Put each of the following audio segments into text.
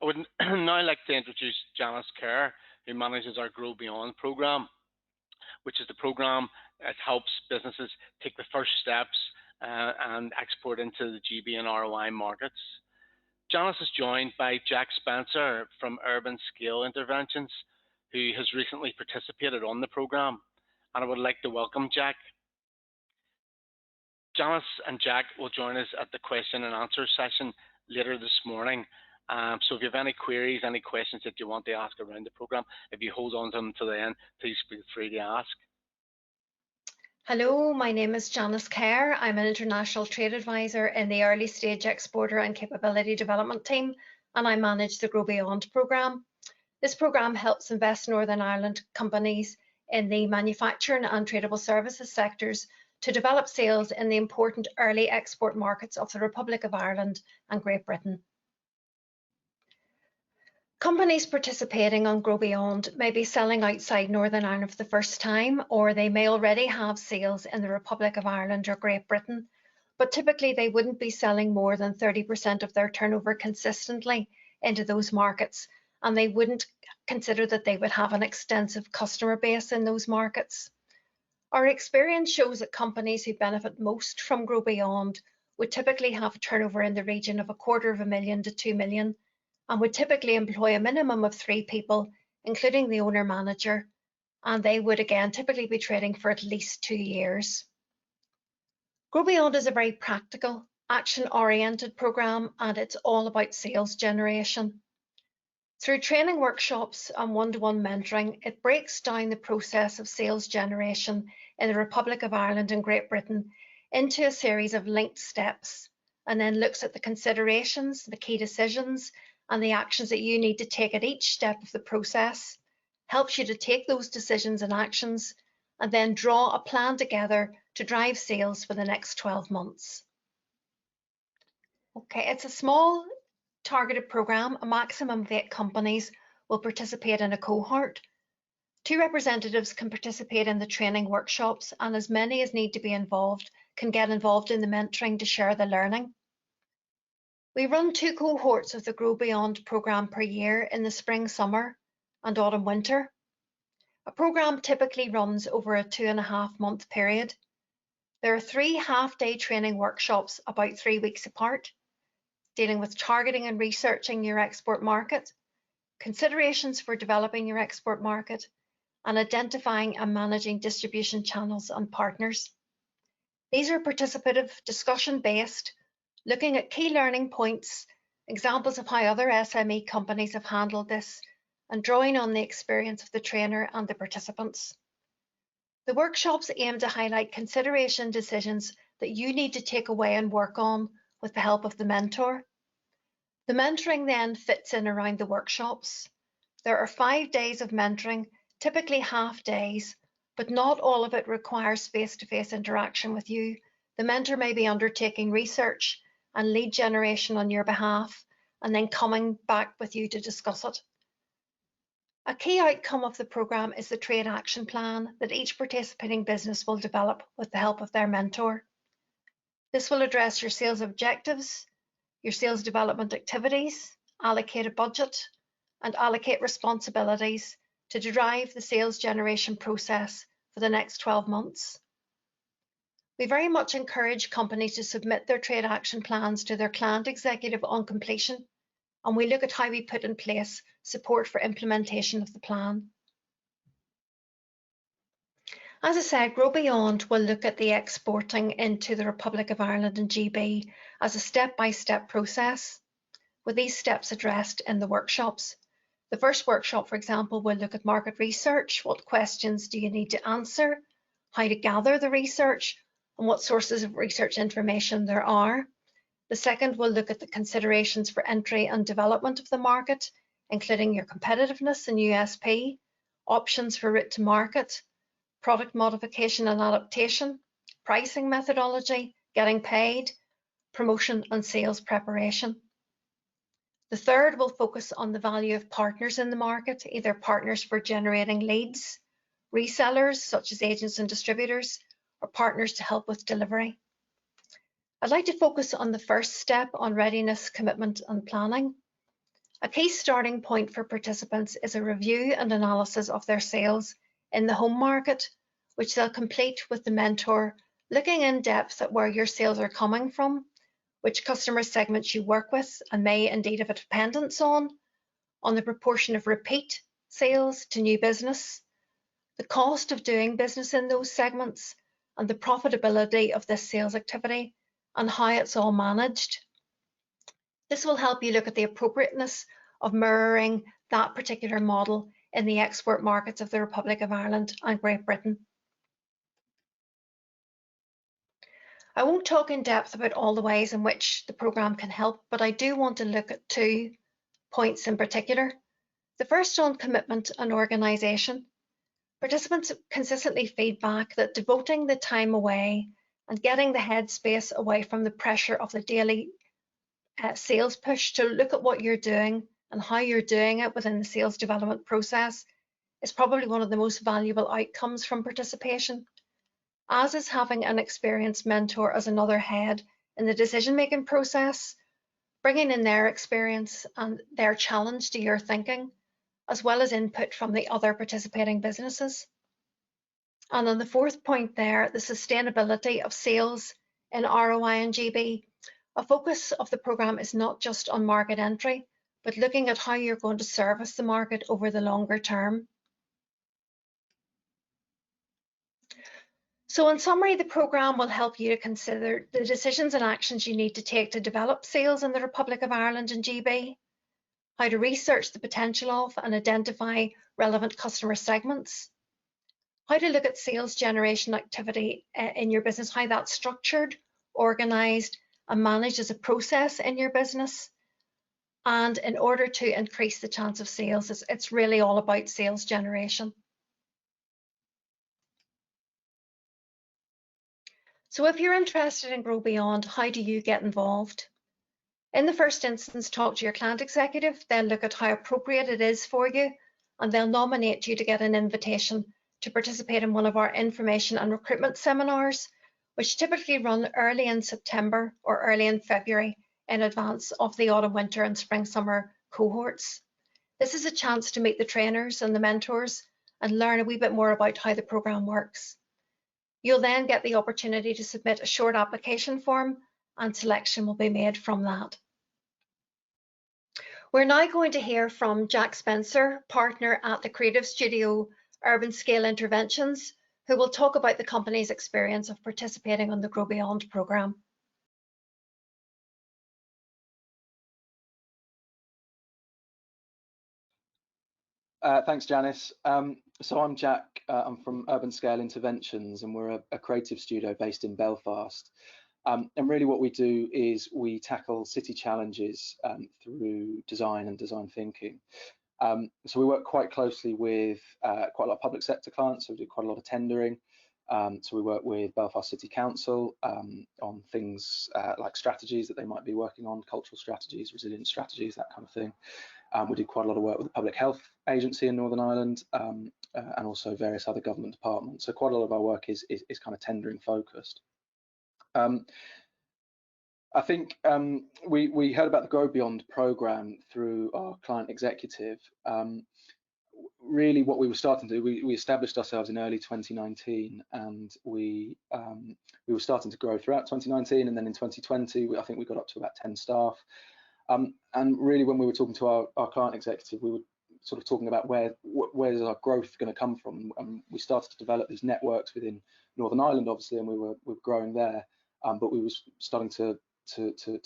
I would now like to introduce Janice Kerr, who manages our Grow Beyond program, which is the program that helps businesses take the first steps and export into the GB and ROI markets. Janice is joined by Jack Spencer from Urban Scale Interventions, who has recently participated on the program. And I would like to welcome Jack. Janice and Jack will join us at the question and answer session later this morning. So if you have any queries, any questions that you want to ask around the program, if you hold on to them to the end, please feel free to ask. Hello, my name is Janice Kerr. I'm an international trade advisor in the early stage exporter and capability development team, and I manage the Grow Beyond programme. This programme helps Invest Northern Ireland companies in the manufacturing and tradable services sectors to develop sales in the important early export markets of the Republic of Ireland and Great Britain. Companies participating on Grow Beyond may be selling outside Northern Ireland for the first time, or they may already have sales in the Republic of Ireland or Great Britain, but typically they wouldn't be selling more than 30% of their turnover consistently into those markets, and they wouldn't consider that they would have an extensive customer base in those markets. Our experience shows that companies who benefit most from Grow Beyond would typically have a turnover in the region of $250,000 to $2 million, and would typically employ a minimum of 3 people, including the owner manager, and they would again typically be trading for at least 2 years. Grow Beyond is a very practical, action-oriented programme, and it's all about sales generation. Through training workshops and one-to-one mentoring, it breaks down the process of sales generation in the Republic of Ireland and Great Britain into a series of linked steps, and then looks at the considerations, the key decisions, and the actions that you need to take at each step of the process, helps you to take those decisions and actions, and then draw a plan together to drive sales for the next 12 months. Okay, it's a small targeted program. A maximum of 8 companies will participate in a cohort. 2 representatives can participate in the training workshops, and as many as need to be involved can get involved in the mentoring to share the learning. We run 2 cohorts of the Grow Beyond programme per year in the spring, summer and autumn, winter. A programme typically runs over a 2.5-month period. There are 3 half-day training workshops about 3 weeks apart, dealing with targeting and researching your export market, considerations for developing your export market, and identifying and managing distribution channels and partners. These are participative, discussion-based, looking at key learning points, examples of how other SME companies have handled this, and drawing on the experience of the trainer and the participants. The workshops aim to highlight consideration decisions that you need to take away and work on with the help of the mentor. The mentoring then fits in around the workshops. There are 5 days of mentoring, typically half days, but not all of it requires face-to-face interaction with you. The mentor may be undertaking research and lead generation on your behalf, and then coming back with you to discuss it. A key outcome of the programme is the trade action plan that each participating business will develop with the help of their mentor. This will address your sales objectives, your sales development activities, allocate a budget, and allocate responsibilities to drive the sales generation process for the next 12 months. We very much encourage companies to submit their trade action plans to their client executive on completion, and we look at how we put in place support for implementation of the plan. As I said, Grow Beyond will look at the exporting into the Republic of Ireland and GB as a step-by-step process, with these steps addressed in the workshops. The first workshop, for example, will look at market research. What questions do you need to answer? How to gather the research, and what sources of research information there are. The second will look at the considerations for entry and development of the market, including your competitiveness and USP, options for route to market, product modification and adaptation, pricing methodology, getting paid, promotion and sales preparation. The third will focus on the value of partners in the market, either partners for generating leads, resellers such as agents and distributors, or partners to help with delivery. I'd like to focus on the first step on readiness, commitment and planning. A key starting point for participants is a review and analysis of their sales in the home market, which they'll complete with the mentor, looking in depth at where your sales are coming from, which customer segments you work with and may indeed have a dependence on the proportion of repeat sales to new business, the cost of doing business in those segments, and the profitability of this sales activity and how it's all managed. This will help you look at the appropriateness of mirroring that particular model in the export markets of the Republic of Ireland and Great Britain. I won't talk in depth about all the ways in which the programme can help, but I do want to look at 2 points in particular. The first on commitment and organisation. Participants consistently feedback that devoting the time away and getting the headspace away from the pressure of the daily sales push to look at what you're doing and how you're doing it within the sales development process is probably one of the most valuable outcomes from participation, as is having an experienced mentor as another head in the decision-making process, bringing in their experience and their challenge to your thinking, as well as input from the other participating businesses. And on the 4th point there, the sustainability of sales in ROI and GB. A focus of the programme is not just on market entry, but looking at how you're going to service the market over the longer term. So in summary, the programme will help you to consider the decisions and actions you need to take to develop sales in the Republic of Ireland and GB, how to research the potential of and identify relevant customer segments, how to look at sales generation activity in your business, how that's structured, organised, and managed as a process in your business. And in order to increase the chance of sales, it's really all about sales generation. So if you're interested in Grow Beyond, how do you get involved? In the first instance, talk to your client executive. They'll look at how appropriate it is for you, and they'll nominate you to get an invitation to participate in one of our information and recruitment seminars, which typically run early in September or early in February in advance of the autumn, winter and spring, summer cohorts. This is a chance to meet the trainers and the mentors and learn a wee bit more about how the programme works. You'll then get the opportunity to submit a short application form and selection will be made from that. We're now going to hear from Jack Spencer, partner at the creative studio Urban Scale Interventions, who will talk about the company's experience of participating on the Grow Beyond programme. Thanks, Janice. So I'm Jack. I'm from Urban Scale Interventions, and we're a creative studio based in Belfast. And really what we do is we tackle city challenges through design and design thinking. So we work quite closely with quite a lot of public sector clients, so we do quite a lot of tendering. So we work with Belfast City Council on things like strategies that they might be working on, cultural strategies, resilience strategies, that kind of thing. We do quite a lot of work with the Public Health Agency in Northern Ireland and also various other government departments. So quite a lot of our work is kind of tendering focused. I think we heard about the Grow Beyond programme through our client executive. Really what we were starting to do, we established ourselves in early 2019 and we were starting to grow throughout 2019, and then in 2020 I think we got up to about 10 staff. And really when we were talking to our client executive, we were sort of talking about where's our growth going to come from, and we started to develop these networks within Northern Ireland obviously, and we were growing there, but we were starting to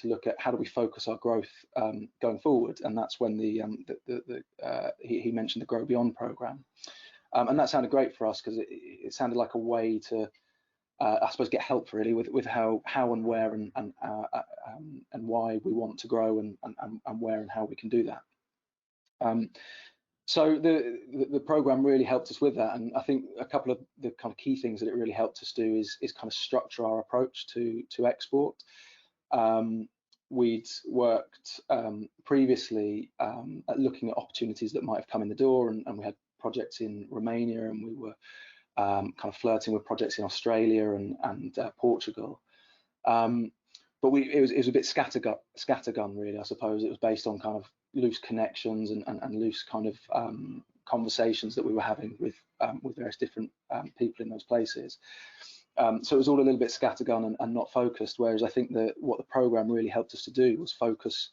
look at how do we focus our growth going forward, and that's when he mentioned the Grow Beyond programme, and that sounded great for us because it sounded like a way to I suppose get help really with how and where and why we want to grow and where and how we can do that. So the programme really helped us with that, and I think a couple of the kind of key things that it really helped us do is kind of structure our approach to export. We'd worked previously at looking at opportunities that might have come in the door, and we had projects in Romania, and we were kind of flirting with projects in Australia and Portugal. But it was a bit scattergun really, I suppose. It was based on kind of loose connections and loose kind of conversations that we were having with various different people in those places. So it was all a little bit scattergun and not focused, whereas I think that what the program really helped us to do was focus,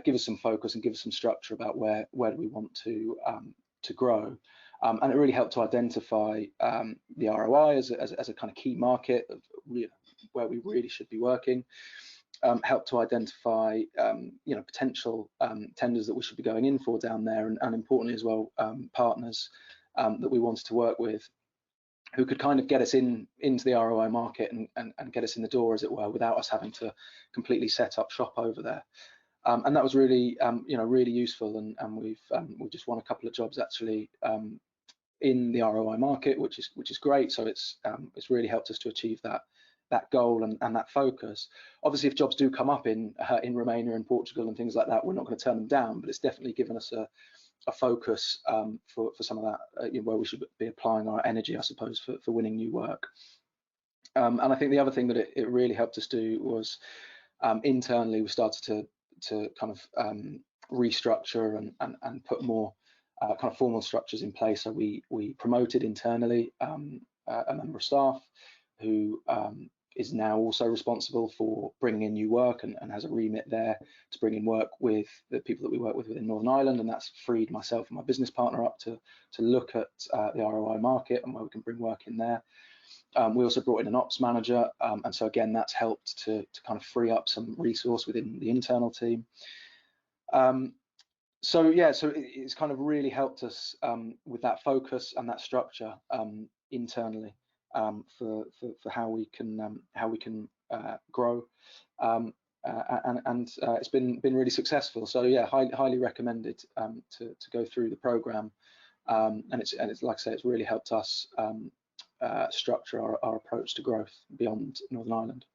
give us some focus and give us some structure about where do we want to grow. And it really helped to identify the ROI as a kind of key market of where we really should be working. Helped to identify potential tenders that we should be going in for down there, and importantly as well, partners that we wanted to work with, who could kind of get us into the ROI market and get us in the door, as it were, without us having to completely set up shop over there. And that was really really useful, and we've just won a couple of jobs actually in the ROI market, which is great. So it's really helped us to achieve that goal and that focus. Obviously, if jobs do come up in Romania and Portugal and things like that, we're not going to turn them down, but it's definitely given us a focus for some of that, where we should be applying our energy, I suppose, for winning new work. And I think the other thing that it really helped us do was internally we started to kind of restructure and put more kind of formal structures in place. So we promoted internally a member of staff who is now also responsible for bringing in new work and has a remit there to bring in work with the people that we work with within Northern Ireland, and that's freed myself and my business partner up to look at the ROI market and where we can bring work in there. We also brought in an ops manager, and so again that's helped to kind of free up some resource within the internal team. So it's kind of really helped us with that focus and that structure internally. For how we can grow, and it's been really successful. So yeah, highly recommended to go through the program, and it's like I say, it's really helped us structure our approach to growth beyond Northern Ireland.